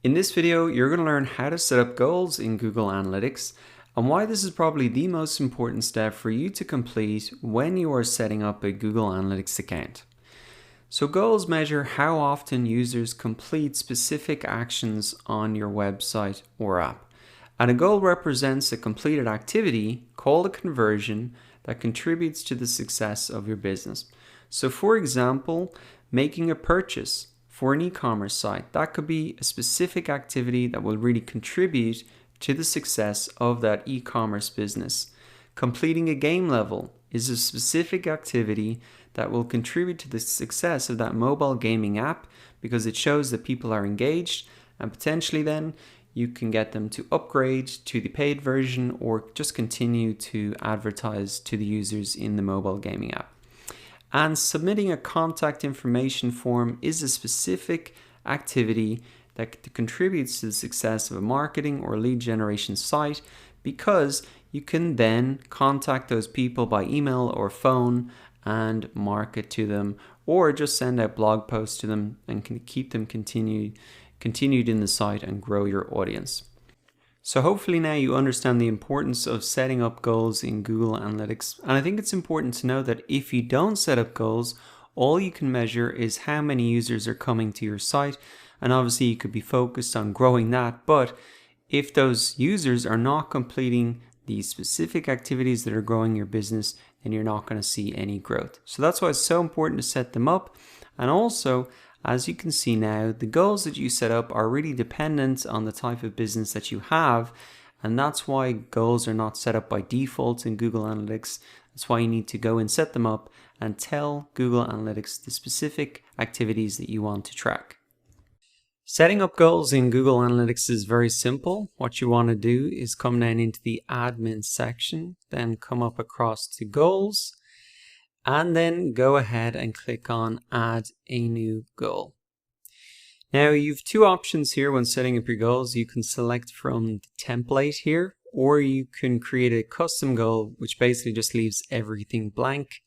In this video, you're going to learn how to set up goals in Google Analytics and why this is probably the most important step for you to complete when you are setting up a Google Analytics account. So goals measure how often users complete specific actions on your website or app. And a goal represents a completed activity called a conversion that contributes to the success of your business. So for example, making a purchase for an e-commerce site, that could be a specific activity that will really contribute to the success of that e-commerce business. Completing a game level is a specific activity that will contribute to the success of that mobile gaming app because it shows that people are engaged, and potentially then you can get them to upgrade to the paid version or just continue to advertise to the users in the mobile gaming app. And submitting a contact information form is a specific activity that contributes to the success of a marketing or lead generation site because you can then contact those people by email or phone and market to them, or just send out blog posts to them and can keep them continued in the site and grow your audience. So hopefully now you understand the importance of setting up goals in Google Analytics. And I think it's important to know that if you don't set up goals, all you can measure is how many users are coming to your site. And obviously you could be focused on growing that. But if those users are not completing these specific activities that are growing your business, then you're not going to see any growth. So that's why it's so important to set them up. And also, as you can see now, the goals that you set up are really dependent on the type of business that you have, and that's why goals are not set up by default in Google Analytics. That's why you need to go and set them up and tell Google Analytics the specific activities that you want to track. Setting up goals in Google Analytics is very simple. What you want to do is come down into the admin section, then come up across to goals, and then go ahead and click on add a new goal. Now you've two options here when setting up your goals. You can select from the template here, or you can create a custom goal, which basically just leaves everything blank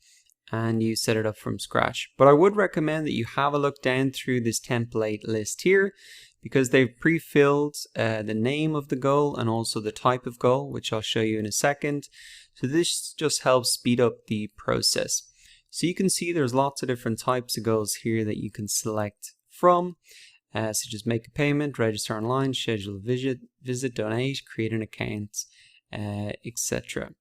and you set it up from scratch. But I would recommend that you have a look down through this template list here because they've pre-filled the name of the goal and also the type of goal, which I'll show you in a second. So this just helps speed up the process. So you can see there's lots of different types of goals here that you can select from, such as make a payment, register online, schedule a visit, donate, create an account, etc.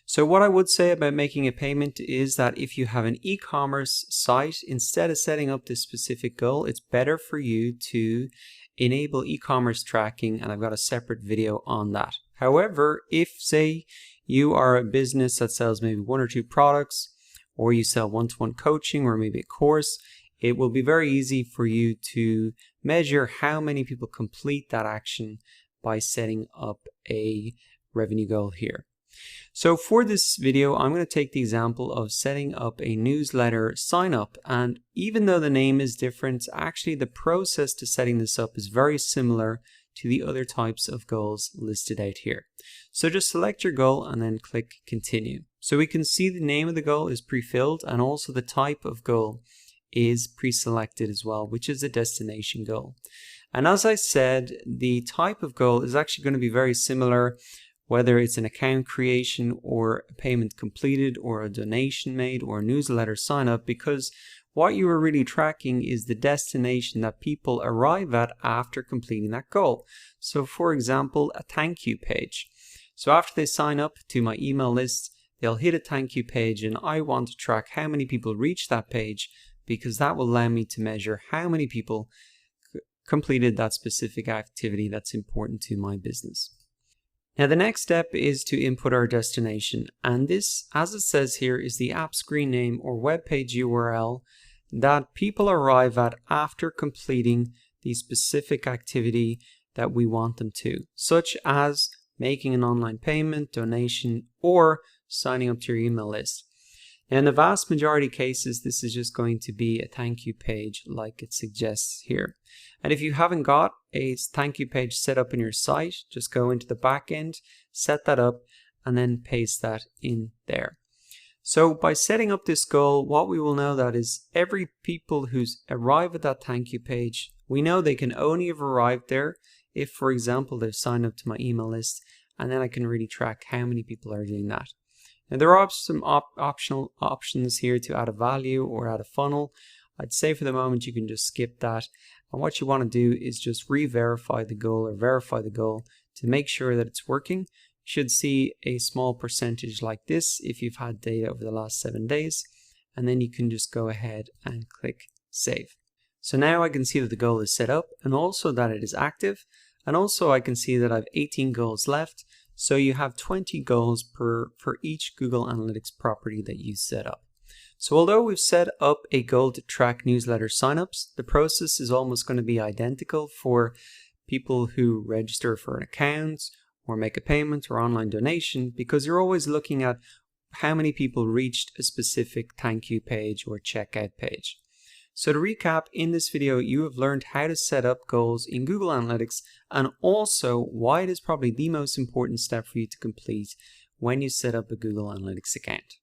So what I would say about making a payment is that if you have an e-commerce site, instead of setting up this specific goal, it's better for you to enable e-commerce tracking, and I've got a separate video on that. However, if say you are a business that sells maybe one or two products, or you sell one-to-one coaching or maybe a course, it will be very easy for you to measure how many people complete that action by setting up a revenue goal here. So for this video, I'm going to take the example of setting up a newsletter sign up. And even though the name is different, actually the process to setting this up is very similar to the other types of goals listed out here. So just select your goal and then click continue. So we can see the name of the goal is pre-filled and also the type of goal is pre-selected as well, which is a destination goal. And as I said, the type of goal is actually going to be very similar whether it's an account creation or a payment completed or a donation made or a newsletter sign up, because what you are really tracking is the destination that people arrive at after completing that goal. So for example, a thank you page. So after they sign up to my email list, they'll hit a thank you page, and I want to track how many people reach that page because that will allow me to measure how many people completed that specific activity that's important to my business. Now the next step is to input our destination, and this, as it says here, is the app screen name or web page URL that people arrive at after completing the specific activity that we want them to, such as making an online payment, donation, or signing up to your email list. Now, in the vast majority of cases, this is just going to be a thank you page like it suggests here. And if you haven't got a thank you page set up in your site, just go into the back end, set that up, and then paste that in there. So by setting up this goal, what we will know that is every people who's arrive at that thank you page We know they can only have arrived there if, for example, they've signed up to my email list, and then I can really track how many people are doing that. Now, there are some optional options here to add a value or add a funnel. I'd say for the moment you can just skip that. And what you want to do is just re-verify the goal or verify the goal to make sure that it's working. You should see a small percentage like this if you've had data over the last 7 days. And then you can just go ahead and click save. So now I can see that the goal is set up and also that it is active. And also I can see that I have 18 goals left. So you have 20 goals for each Google Analytics property that you set up. So although we've set up a goal to track newsletter signups, the process is almost going to be identical for people who register for an account or make a payment or online donation, because you're always looking at how many people reached a specific thank you page or checkout page. So to recap, in this video, you have learned how to set up goals in Google Analytics and also why it is probably the most important step for you to complete when you set up a Google Analytics account.